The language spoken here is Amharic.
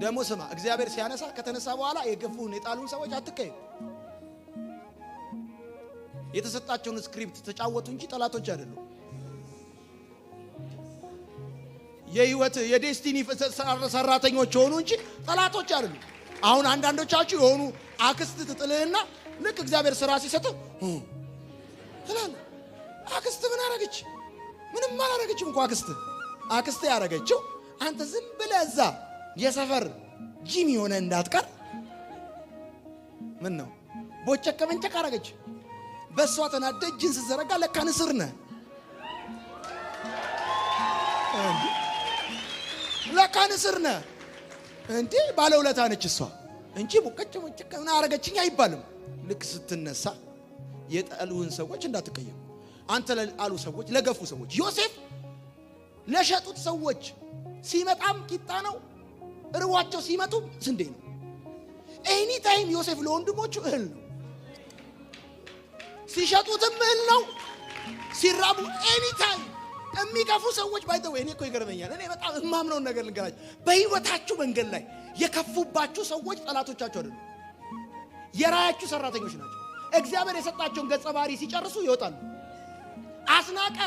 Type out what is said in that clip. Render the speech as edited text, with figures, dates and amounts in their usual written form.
ደሞ ስማ እግዚአብሔር ሲያነሳ ከተነሳ በኋላ የገፉን የጣሉን ሰዎች አትከይ የተሰጣቸውን ስክሪፕት ተጫወቱ እንጂ ጠላቶች አይደሉም የህይወት የዴስቲኒ ሰራተኞች ሆኑ እንጂ ጠላቶች አይደሉም አሁን አንዳንዶቻችሁ የሆኑ አክስት ትጥልህና ልክ እግዚአብሔር ስራ ሲሰጥ ትላል አክስት ምን አረጋች ምንም አላረጋችም እንኳን አክስት ያረጋችው አንተ ዝም ብለህ እዛ የሰፈር ጂም ሆነ እንዳትቀር ምን ነው ቦቸከ መንቸክ አረጋች በሷ ተናደ ጅንስ ዘረጋ ለካ ንስር ነህ ለካ ንስር ነህ እንዴ ባለውለታ ነች እሷ እንጂ ሙቀጭ ሙቀጭ ምን አረጋችኝ አይባልም ልክ ስትነሳ የጣሉን ሰዎች እንዳትቀየሙ አንተ ለአሉ ሰዎች ለገፉ ሰዎች ዮሴፍ ለሸጡት ሰዎች ሲመጣም ቂጣ ነው እርዋቸው ሲመጡ ስንዴ ነው ኤኒ ታይም ዮሴፍ ለወንድሞቹ እህል ነው ሲሸጡትም እህል ነው ሲራቡ ኤኒ ታይም የሚገፉ ሰዎች ባይተው እኔ እኮ ይገርመኛል እኔ በጣም እማምነው ነገር ልንገራችሁ በህይወታችሁ መንገድ ላይ የከፉባችሁ ሰዎች ጠላቶቻችሁ አይደሉም የራያችሁ ሰራተኞች ናቸው እግዚአብሔር የሰጣቸውን ገጸ ባህሪ ሲጨርሱ ይወጣሉ አስናቀ